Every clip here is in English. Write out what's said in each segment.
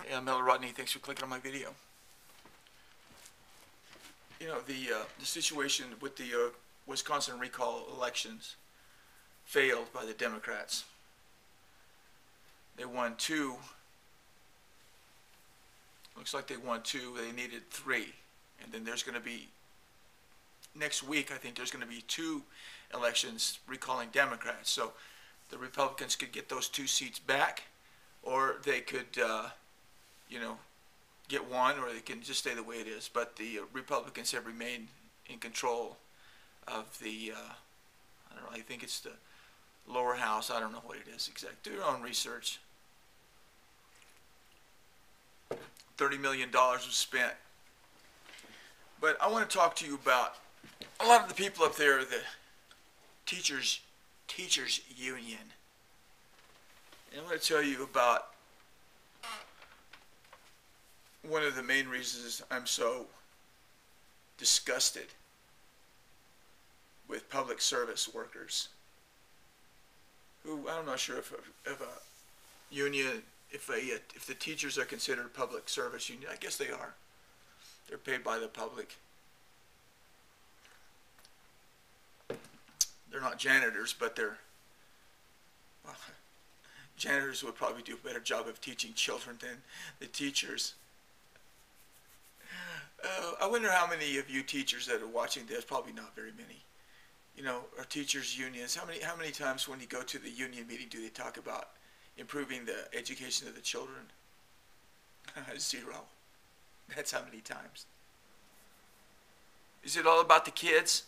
Hey, I'm hellorodney. Thanks for clicking on my video. You know, the situation with the Wisconsin recall elections failed by the Democrats. They won 2. Looks like they won 2. They needed 3. And then there's going to be, next week, I think there's going to be 2 elections recalling Democrats. So the Republicans could get those 2 seats back, or they could, you know, get 1, or they can just stay the way it is. But the Republicans have remained in control of the, I don't know, I think it's the lower house. I don't know what it is exactly. Do your own research. $30 million was spent. But I want to talk to you about a lot of the people up there, the teachers union. And I want to tell you about one of the main reasons I'm so disgusted with public service workers who, I'm not sure if a union, if the teachers are considered public service union. I guess they are. They're paid by the public. They're not janitors, but they're, well, janitors would probably do a better job of teaching children than the teachers. I wonder how many of you teachers that are watching this, probably not very many, you know, are teachers unions. How many times when you go to the union meeting do they talk about improving the education of the children? 0. That's how many times. Is it all about the kids?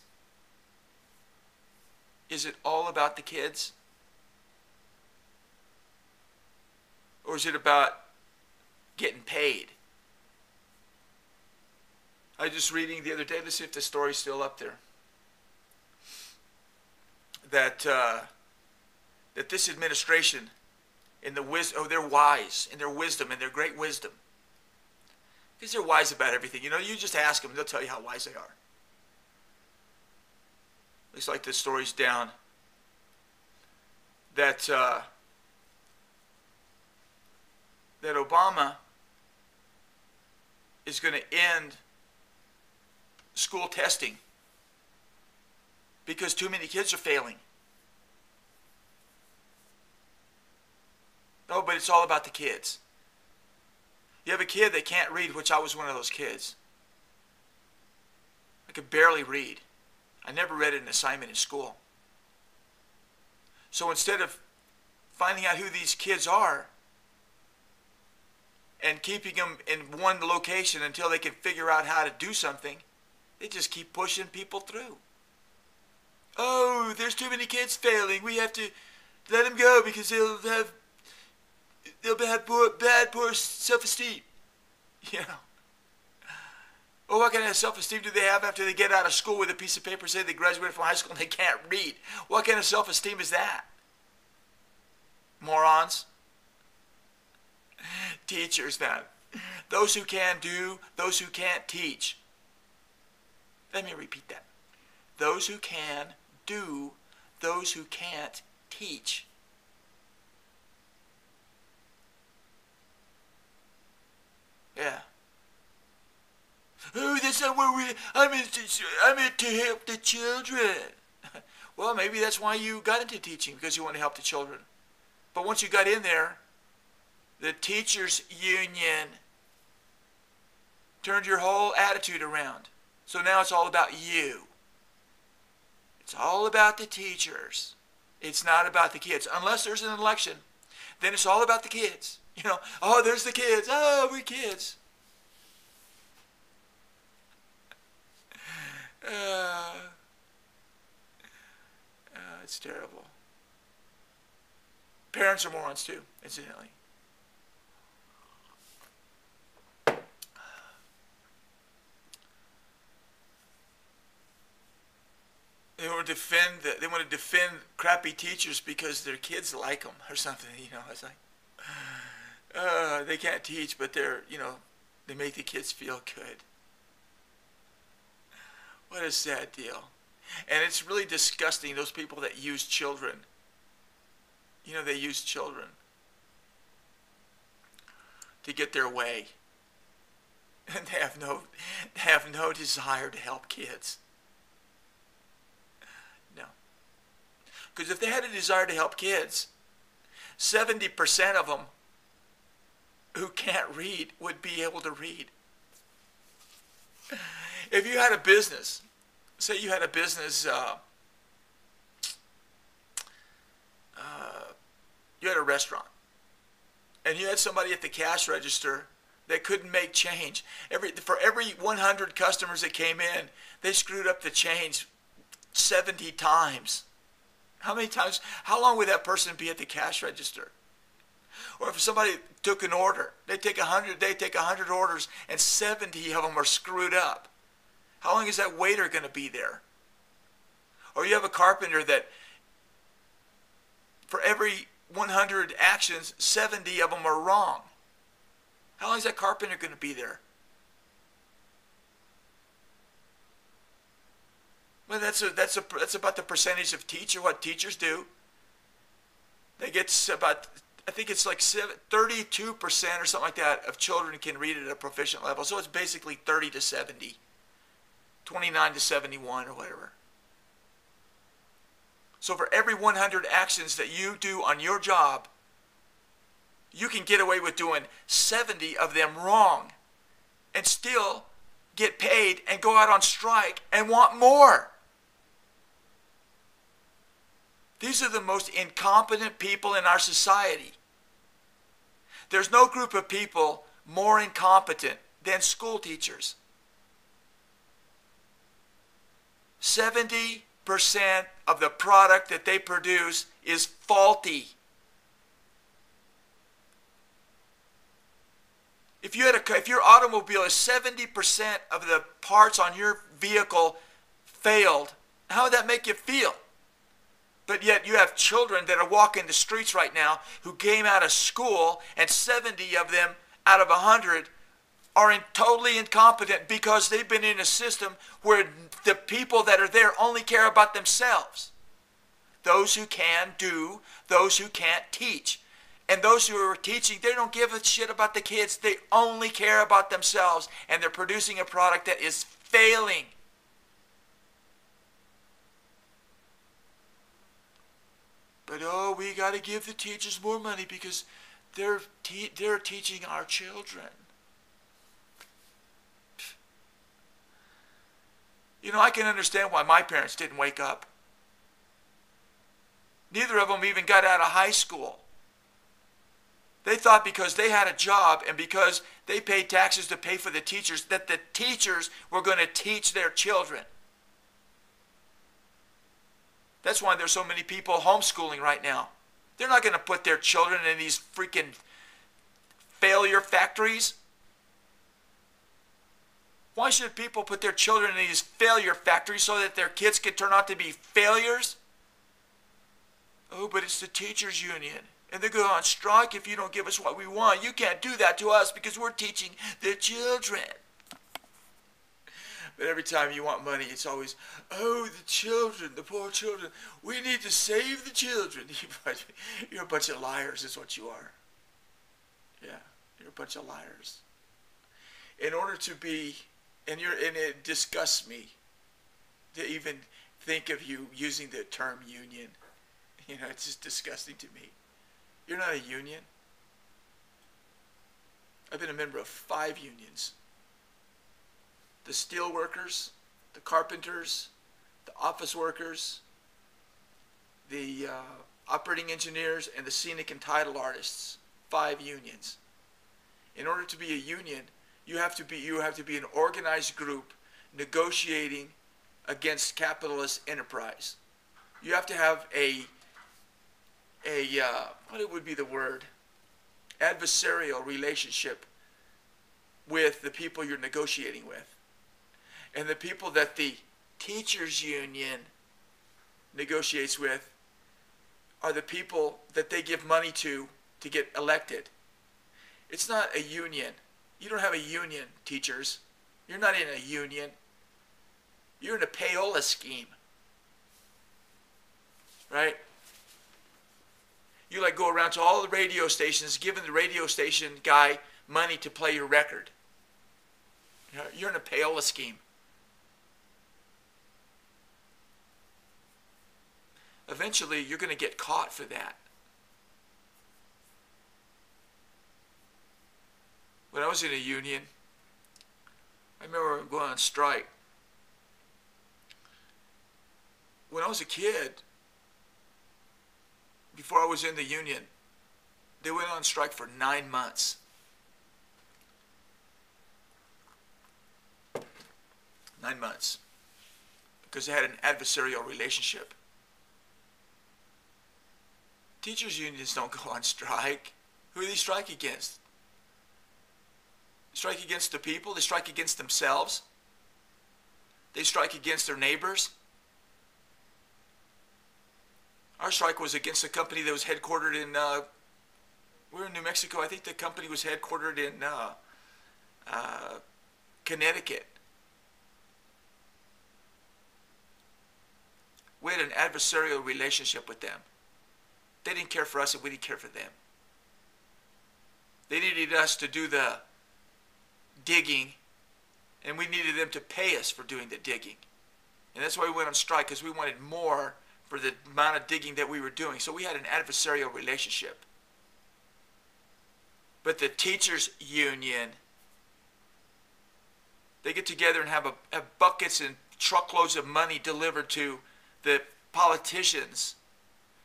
Is it all about the kids? Or is it about getting paid? I was just reading the other day, let's see if the story's still up there, that that this administration, in the they're wise in their wisdom, in their great wisdom, because they're wise about everything. You know, you just ask them, they'll tell you how wise they are. Looks like the story's down. That that Obama is going to end school testing because too many kids are failing. No, but it's all about the kids. You have a kid that can't read, which I was one of those kids. I could barely read. I never read an assignment in school. So instead of finding out who these kids are and keeping them in one location until they can figure out how to do something, they just keep pushing people through. Oh, there's too many kids failing. We have to let them go because they'll have poor self-esteem. You know. Well, what kind of self-esteem do they have after they get out of school with a piece of paper saying they graduated from high school and they can't read? What kind of self-esteem is that? Morons. Teachers now. Those who can do, those who can't teach. Let me repeat that. Those who can do, those who can't teach. Yeah. Oh, that's not where I'm in to help the children. Well, maybe that's why you got into teaching, because you want to help the children. But once you got in there, the teachers union turned your whole attitude around. So now it's all about you. It's all about the teachers. It's not about the kids. Unless there's an election, then it's all about the kids. You know, oh, there's the kids. Oh, we're kids. It's terrible. Parents are morons too, incidentally. They want to defend crappy teachers because their kids like them or something. You know, it's like they can't teach, but they make the kids feel good. What a sad deal. And it's really disgusting, those people that use children. You know, they use children. to get their way. And they have no desire to help kids. No. Because if they had a desire to help kids, 70% of them who can't read would be able to read. If you had a business, say you had a business, you had a restaurant, and you had somebody at the cash register that couldn't make change. For every 100 customers that came in, they screwed up the change 70 times. How many times? How long would that person be at the cash register? Or if somebody took an order, they take 100 orders, and 70 of them are screwed up. How long is that waiter going to be there? Or you have a carpenter that for every 100 actions, 70 of them are wrong. How long is that carpenter going to be there? Well, that's about the percentage of what teachers do. They get about, I think it's like 32% or something like that of children can read at a proficient level. So it's basically 30 to 70, 29 to 71 or whatever. So for every 100 actions that you do on your job, you can get away with doing 70 of them wrong and still get paid and go out on strike and want more. These are the most incompetent people in our society. There's no group of people more incompetent than school teachers. 70% of the product that they produce is faulty. If your automobile is 70% of the parts on your vehicle failed, how would that make you feel? But yet you have children that are walking the streets right now who came out of school, and 70 of them out of 100 are totally incompetent because they've been in a system where the people that are there only care about themselves. Those who can do, those who can't teach. And those who are teaching, they don't give a shit about the kids. They only care about themselves, and they're producing a product that is failing. But oh, we got to give the teachers more money because they're teaching our children. You know, I can understand why my parents didn't wake up. Neither of them even got out of high school. They thought because they had a job and because they paid taxes to pay for the teachers, that the teachers were going to teach their children. That's why there's so many people homeschooling right now. They're not going to put their children in these freaking failure factories. Why should people put their children in these failure factories so that their kids can turn out to be failures? Oh, but it's the teachers' union. And they're going on strike if you don't give us what we want. You can't do that to us because we're teaching the children. But every time you want money, it's always, oh, the children, the poor children. We need to save the children. You're a bunch of liars is what you are. Yeah, you're a bunch of liars. In order to be, and it disgusts me to even think of you using the term union. You know, it's just disgusting to me. You're not a union. I've been a member of 5 unions. The steel workers, the carpenters, the office workers, the operating engineers, and the scenic and title artists. 5 unions. In order to be a union, you have to be an organized group negotiating against capitalist enterprise. You have to have what would be the word? Adversarial relationship with the people you're negotiating with. And the people that the teachers union negotiates with are the people that they give money to get elected. It's not a union. You don't have a union, teachers. You're not in a union. You're in a payola scheme. Right? You like go around to all the radio stations, giving the radio station guy money to play your record. You're in a payola scheme. Eventually, you're going to get caught for that. When I was in a union, I remember going on strike. When I was a kid, before I was in the union, they went on strike for 9 months. 9 months. Because they had an adversarial relationship. Teachers' unions don't go on strike. Who do they strike against? They strike against the people. They strike against themselves. They strike against their neighbors. Our strike was against a company that was headquartered in, we were in New Mexico. I think the company was headquartered in Connecticut. We had an adversarial relationship with them. They didn't care for us and we didn't care for them. They needed us to do the digging and we needed them to pay us for doing the digging. And that's why we went on strike, because we wanted more for the amount of digging that we were doing. So we had an adversarial relationship. But the teachers' union, they get together and have buckets and truckloads of money delivered to the politicians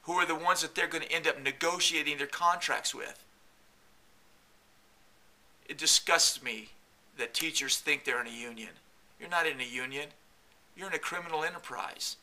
who are the ones that they're going to end up negotiating their contracts with. It disgusts me that teachers think they're in a union. You're not in a union. You're in a criminal enterprise.